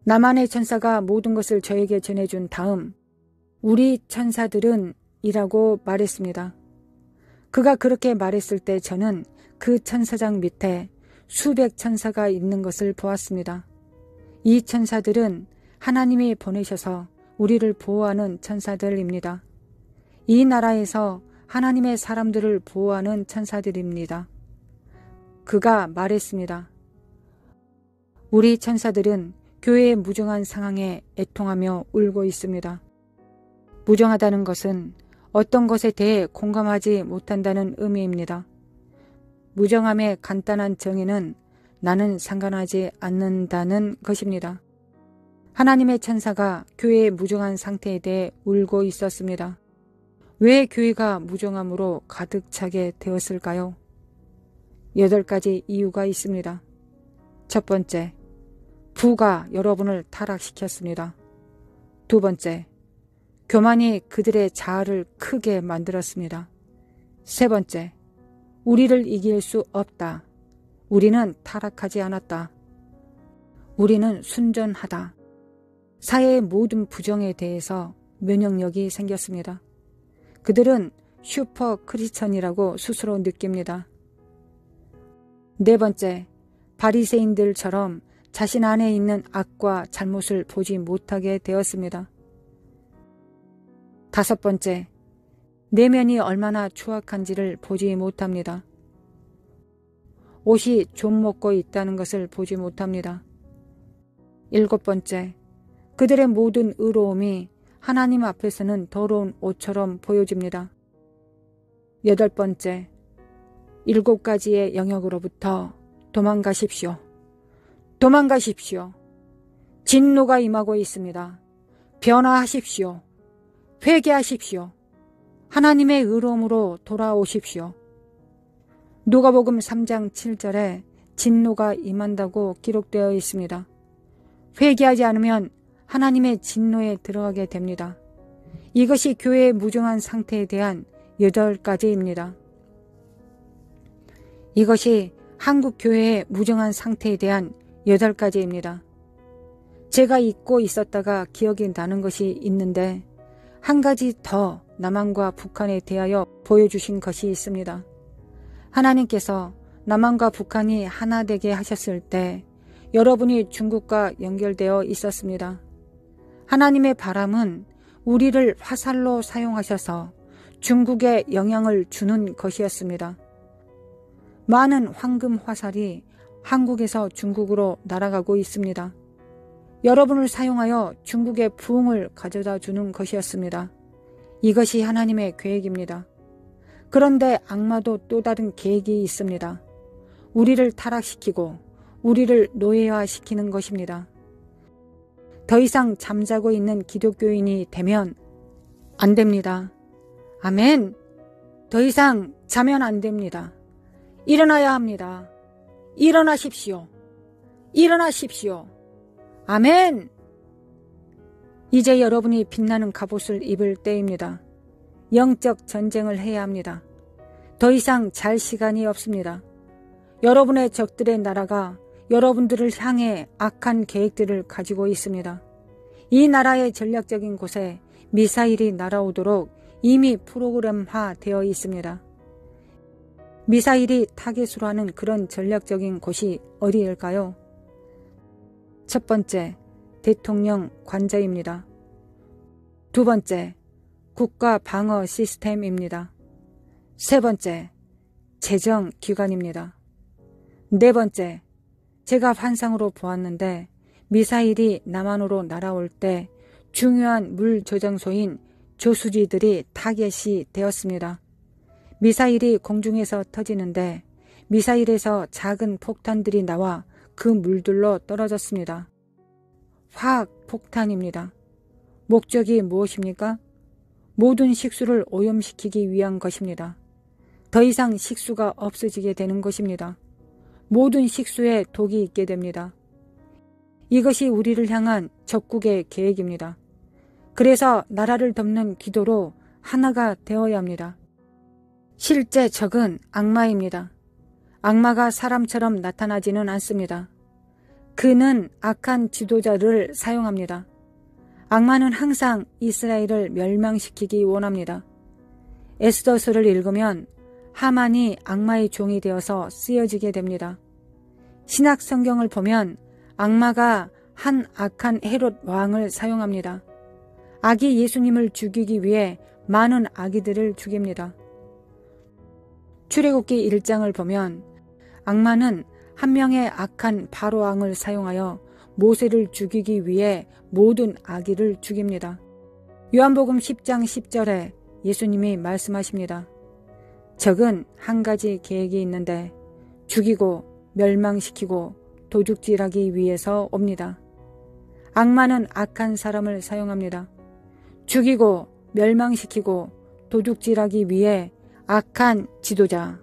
나만의 천사가 모든 것을 저에게 전해준 다음 우리 천사들은 이라고 말했습니다. 그가 그렇게 말했을 때 저는 그 천사장 밑에 수백 천사가 있는 것을 보았습니다. 이 천사들은 하나님이 보내셔서 우리를 보호하는 천사들입니다. 이 나라에서 하나님의 사람들을 보호하는 천사들입니다. 그가 말했습니다. 우리 천사들은 교회의 무정한 상황에 애통하며 울고 있습니다. 무정하다는 것은 어떤 것에 대해 공감하지 못한다는 의미입니다. 무정함의 간단한 정의는 나는 상관하지 않는다는 것입니다. 하나님의 천사가 교회의 무정한 상태에 대해 울고 있었습니다. 왜 교회가 무정함으로 가득 차게 되었을까요? 8가지 이유가 있습니다. 첫 번째, 부가 여러분을 타락시켰습니다. 두 번째, 교만이 그들의 자아를 크게 만들었습니다. 세 번째, 우리를 이길 수 없다. 우리는 타락하지 않았다. 우리는 순전하다. 사회의 모든 부정에 대해서 면역력이 생겼습니다. 그들은 슈퍼 크리스천이라고 스스로 느낍니다. 네 번째, 바리새인들처럼 자신 안에 있는 악과 잘못을 보지 못하게 되었습니다. 다섯 번째, 내면이 얼마나 추악한지를 보지 못합니다. 옷이 좀 먹고 있다는 것을 보지 못합니다. 일곱 번째, 그들의 모든 의로움이 하나님 앞에서는 더러운 옷처럼 보여집니다. 여덟 번째, 7가지의 영역으로부터 도망가십시오. 도망가십시오. 진노가 임하고 있습니다. 변화하십시오. 회개하십시오. 하나님의 의로움으로 돌아오십시오. 누가복음 3장 7절에 진노가 임한다고 기록되어 있습니다. 회개하지 않으면 하나님의 진노에 들어가게 됩니다. 이것이 교회의 무정한 상태에 대한 8가지입니다. 이것이 한국 교회의 무정한 상태에 대한 8가지입니다. 제가 잊고 있었다가 기억이 나는 것이 있는데 한 가지 더 남한과 북한에 대하여 보여주신 것이 있습니다. 하나님께서 남한과 북한이 하나 되게 하셨을 때 여러분이 중국과 연결되어 있었습니다. 하나님의 바람은 우리를 화살로 사용하셔서 중국에 영향을 주는 것이었습니다. 많은 황금 화살이 한국에서 중국으로 날아가고 있습니다. 여러분을 사용하여 중국의 부흥을 가져다 주는 것이었습니다. 이것이 하나님의 계획입니다. 그런데 악마도 또 다른 계획이 있습니다. 우리를 타락시키고 우리를 노예화시키는 것입니다. 더 이상 잠자고 있는 기독교인이 되면 안 됩니다. 아멘. 더 이상 자면 안 됩니다. 일어나야 합니다. 일어나십시오. 일어나십시오. 아멘. 이제 여러분이 빛나는 갑옷을 입을 때입니다. 영적 전쟁을 해야 합니다. 더 이상 잘 시간이 없습니다. 여러분의 적들의 나라가 여러분들을 향해 악한 계획들을 가지고 있습니다. 이 나라의 전략적인 곳에 미사일이 날아오도록 이미 프로그램화 되어 있습니다. 미사일이 타겟으로 하는 그런 전략적인 곳이 어디일까요? 첫 번째, 대통령 관저입니다. 두 번째, 국가 방어 시스템입니다. 세 번째, 재정기관입니다. 네 번째, 제가 환상으로 보았는데 미사일이 남한으로 날아올 때 중요한 물 저장소인 조수지들이 타겟이 되었습니다. 미사일이 공중에서 터지는데 미사일에서 작은 폭탄들이 나와 그 물들로 떨어졌습니다. 화학 폭탄입니다. 목적이 무엇입니까? 모든 식수를 오염시키기 위한 것입니다. 더 이상 식수가 없어지게 되는 것입니다. 모든 식수에 독이 있게 됩니다. 이것이 우리를 향한 적국의 계획입니다. 그래서 나라를 덮는 기도로 하나가 되어야 합니다. 실제 적은 악마입니다. 악마가 사람처럼 나타나지는 않습니다. 그는 악한 지도자를 사용합니다. 악마는 항상 이스라엘을 멸망시키기 원합니다. 에스더서를 읽으면 하만이 악마의 종이 되어서 쓰여지게 됩니다. 신약 성경을 보면 악마가 한 악한 헤롯 왕을 사용합니다. 아기 예수님을 죽이기 위해 많은 아기들을 죽입니다. 출애굽기 1장을 보면 악마는 한 명의 악한 바로 왕을 사용하여 모세를 죽이기 위해 모든 아기를 죽입니다. 요한복음 10장 10절에 예수님이 말씀하십니다. 적은 한 가지 계획이 있는데 죽이고 멸망시키고 도둑질하기 위해서 옵니다. 악마는 악한 사람을 사용합니다. 죽이고 멸망시키고 도둑질하기 위해 악한 지도자,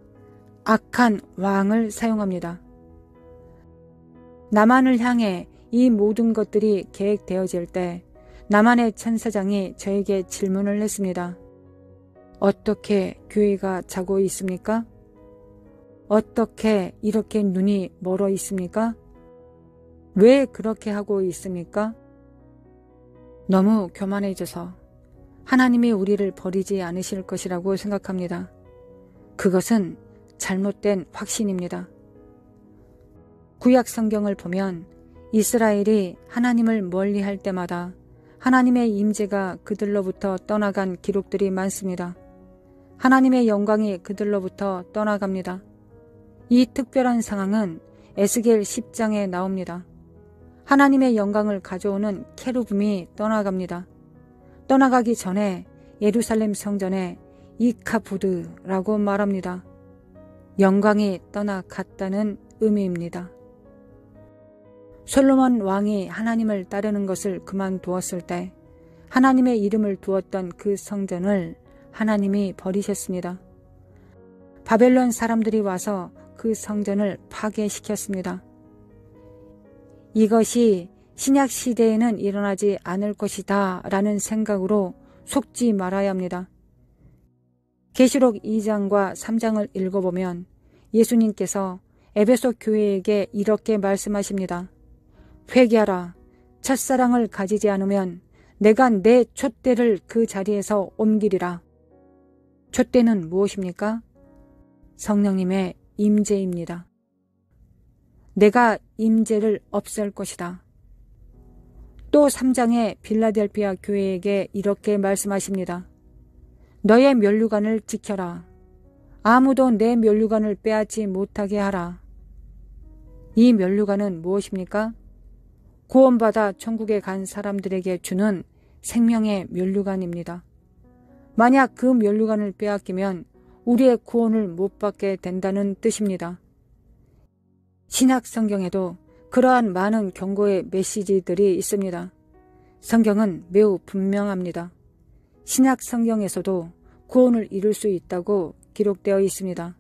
악한 왕을 사용합니다. 나만을 향해 이 모든 것들이 계획되어질 때 나만의 천사장이 저에게 질문을 했습니다. 어떻게 교회가 자고 있습니까? 어떻게 이렇게 눈이 멀어 있습니까? 왜 그렇게 하고 있습니까? 너무 교만해져서 하나님이 우리를 버리지 않으실 것이라고 생각합니다. 그것은 잘못된 확신입니다. 구약 성경을 보면 이스라엘이 하나님을 멀리할 때마다 하나님의 임재가 그들로부터 떠나간 기록들이 많습니다. 하나님의 영광이 그들로부터 떠나갑니다. 이 특별한 상황은 에스겔 10장에 나옵니다. 하나님의 영광을 가져오는 케루빔이 떠나갑니다. 떠나가기 전에 예루살렘 성전에 이카보드라고 말합니다. 영광이 떠나갔다는 의미입니다. 솔로몬 왕이 하나님을 따르는 것을 그만두었을 때 하나님의 이름을 두었던 그 성전을 하나님이 버리셨습니다. 바벨론 사람들이 와서 그 성전을 파괴시켰습니다. 이것이 신약 시대에는 일어나지 않을 것이다 라는 생각으로 속지 말아야 합니다. 계시록 2장과 3장을 읽어보면 예수님께서 에베소 교회에게 이렇게 말씀하십니다. 회개하라. 첫사랑을 가지지 않으면 내가 내 촛대를 그 자리에서 옮기리라. 촛대는 무엇입니까? 성령님의 임재입니다. 내가 임재를 없앨 것이다. 또 3장의 빌라델피아 교회에게 이렇게 말씀하십니다. 너의 면류관을 지켜라. 아무도 내 면류관을 빼앗지 못하게 하라. 이 면류관은 무엇입니까? 구원받아 천국에 간 사람들에게 주는 생명의 면류관입니다. 만약 그 면류관을 빼앗기면 우리의 구원을 못 받게 된다는 뜻입니다. 신약 성경에도 그러한 많은 경고의 메시지들이 있습니다. 성경은 매우 분명합니다. 신약 성경에서도 구원을 이룰 수 있다고 기록되어 있습니다.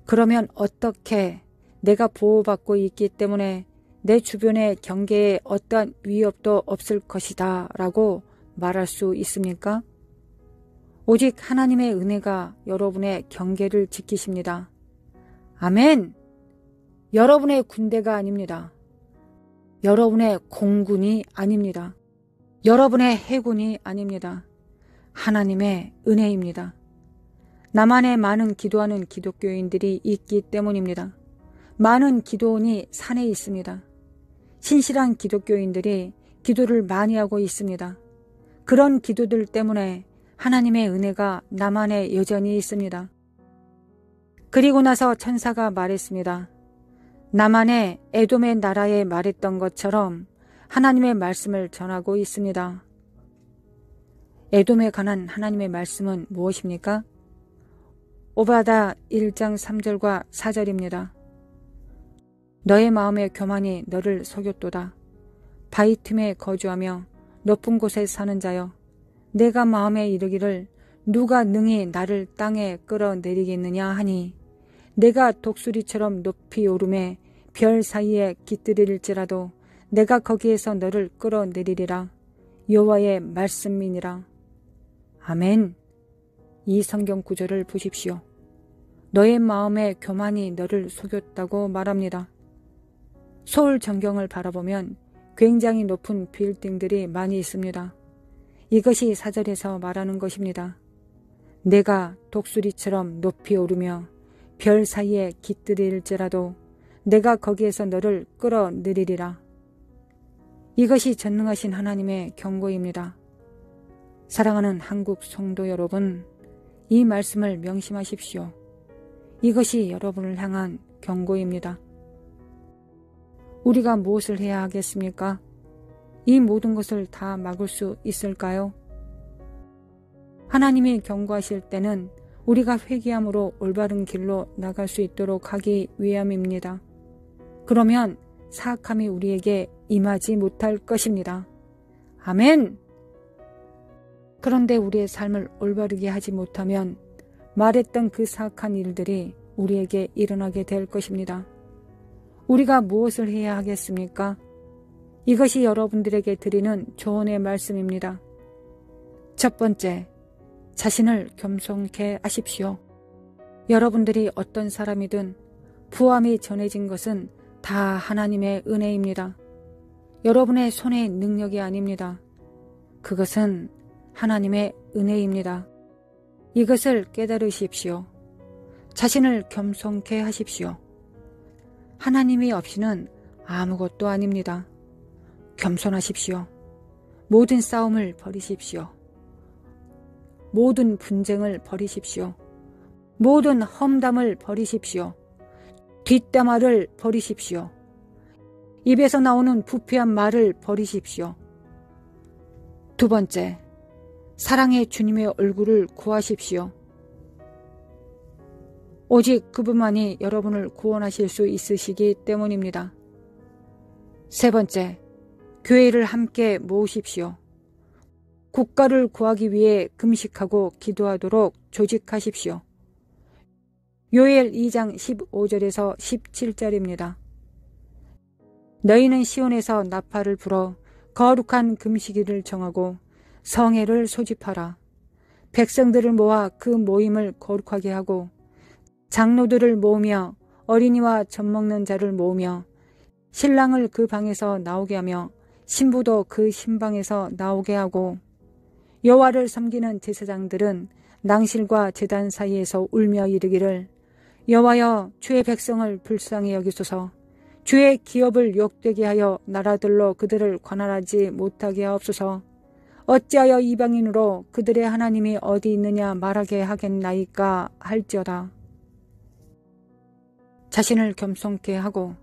그러면 어떻게 내가 보호받고 있기 때문에 내 주변의 경계에 어떠한 위협도 없을 것이다 라고 말할 수 있습니까? 오직 하나님의 은혜가 여러분의 경계를 지키십니다. 아멘! 여러분의 군대가 아닙니다. 여러분의 공군이 아닙니다. 여러분의 해군이 아닙니다. 하나님의 은혜입니다. 나만의 많은 기도하는 기독교인들이 있기 때문입니다. 많은 기도원이 산에 있습니다. 신실한 기독교인들이 기도를 많이 하고 있습니다. 그런 기도들 때문에 하나님의 은혜가 나만에 여전히 있습니다. 그리고 나서 천사가 말했습니다. 나만의 에돔의 나라에 말했던 것처럼 하나님의 말씀을 전하고 있습니다. 에돔에 관한 하나님의 말씀은 무엇입니까? 오바다 1장 3절과 4절입니다. 너의 마음의 교만이 너를 속였도다. 바위 틈에 거주하며 높은 곳에 사는 자여, 내가 마음에 이르기를 누가 능히 나를 땅에 끌어내리겠느냐 하니, 내가 독수리처럼 높이 오름에 별 사이에 깃들일지라도 내가 거기에서 너를 끌어내리리라. 여호와의 말씀이니라. 아멘. 이 성경 구절을 보십시오. 너의 마음의 교만이 너를 속였다고 말합니다. 서울 전경을 바라보면 굉장히 높은 빌딩들이 많이 있습니다. 이것이 사절에서 말하는 것입니다. 내가 독수리처럼 높이 오르며 별 사이에 깃들일지라도 내가 거기에서 너를 끌어내리리라. 이것이 전능하신 하나님의 경고입니다. 사랑하는 한국 성도 여러분, 이 말씀을 명심하십시오. 이것이 여러분을 향한 경고입니다. 우리가 무엇을 해야 하겠습니까? 이 모든 것을 다 막을 수 있을까요? 하나님이 경고하실 때는 우리가 회개함으로 올바른 길로 나갈 수 있도록 하기 위함입니다. 그러면 사악함이 우리에게 임하지 못할 것입니다. 아멘! 그런데 우리의 삶을 올바르게 하지 못하면 말했던 그 사악한 일들이 우리에게 일어나게 될 것입니다. 우리가 무엇을 해야 하겠습니까? 이것이 여러분들에게 드리는 조언의 말씀입니다. 첫 번째, 자신을 겸손케 하십시오. 여러분들이 어떤 사람이든 부함이 전해진 것은 다 하나님의 은혜입니다. 여러분의 손의 능력이 아닙니다. 그것은 하나님의 은혜입니다. 이것을 깨달으십시오. 자신을 겸손케 하십시오. 하나님이 없이는 아무것도 아닙니다. 겸손하십시오. 모든 싸움을 버리십시오. 모든 분쟁을 버리십시오. 모든 험담을 버리십시오. 뒷담화를 버리십시오. 입에서 나오는 부패한 말을 버리십시오. 두 번째, 사랑의 주님의 얼굴을 구하십시오. 오직 그분만이 여러분을 구원하실 수 있으시기 때문입니다. 세 번째, 교회를 함께 모으십시오. 국가를 구하기 위해 금식하고 기도하도록 조직하십시오. 요엘 2장 15절에서 17절입니다. 너희는 시온에서 나팔을 불어 거룩한 금식일을 정하고 성회를 소집하라. 백성들을 모아 그 모임을 거룩하게 하고 장로들을 모으며 어린이와 젖먹는 자를 모으며 신랑을 그 방에서 나오게 하며 신부도 그 신방에서 나오게 하고 여호와를 섬기는 제사장들은 낭실과 제단 사이에서 울며 이르기를 여호와여 주의 백성을 불쌍히 여기소서 주의 기업을 욕되게 하여 나라들로 그들을 관할하지 못하게 하옵소서 어찌하여 이방인으로 그들의 하나님이 어디 있느냐 말하게 하겠나이까 할지어다. 자신을 겸손케 하고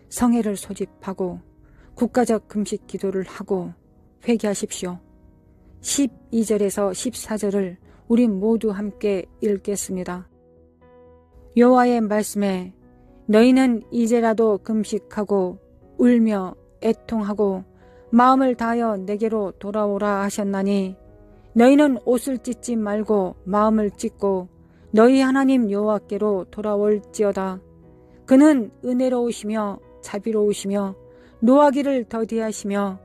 성회를 소집하고 국가적 금식 기도를 하고 회개하십시오. 12절에서 14절을 우리 모두 함께 읽겠습니다. 여호와의 말씀에 너희는 이제라도 금식하고 울며 애통하고 마음을 다하여 내게로 돌아오라 하셨나니 너희는 옷을 찢지 말고 마음을 찢고 너희 하나님 여호와께로 돌아올지어다. 그는 은혜로우시며 자비로우시며 노하기를 더디하시며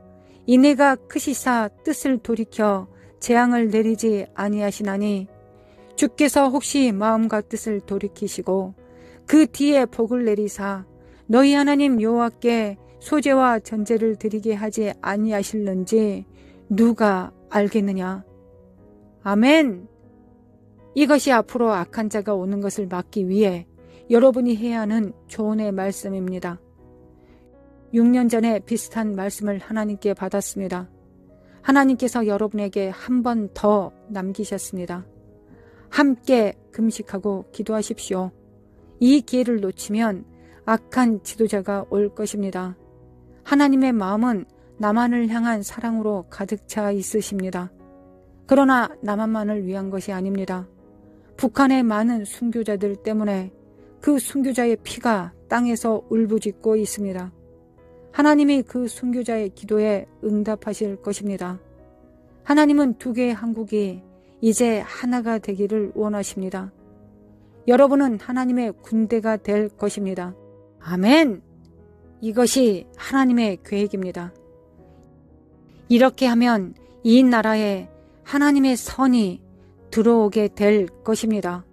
이내가 크시사 뜻을 돌이켜 재앙을 내리지 아니하시나니 주께서 혹시 마음과 뜻을 돌이키시고 그 뒤에 복을 내리사 너희 하나님 여호와께 소제와 전제를 드리게 하지 아니하실는지 누가 알겠느냐. 아멘. 이것이 앞으로 악한 자가 오는 것을 막기 위해 여러분이 해야 하는 조언의 말씀입니다. 6년 전에 비슷한 말씀을 하나님께 받았습니다. 하나님께서 여러분에게 한 번 더 남기셨습니다. 함께 금식하고 기도하십시오. 이 기회를 놓치면 악한 지도자가 올 것입니다. 하나님의 마음은 남한을 향한 사랑으로 가득 차 있으십니다. 그러나 남한만을 위한 것이 아닙니다. 북한의 많은 순교자들 때문에 그 순교자의 피가 땅에서 울부짖고 있습니다. 하나님이 그 순교자의 기도에 응답하실 것입니다. 하나님은 두 개의 한국이 이제 하나가 되기를 원하십니다. 여러분은 하나님의 군대가 될 것입니다. 아멘! 이것이 하나님의 계획입니다. 이렇게 하면 이 나라에 하나님의 선이 들어오게 될 것입니다.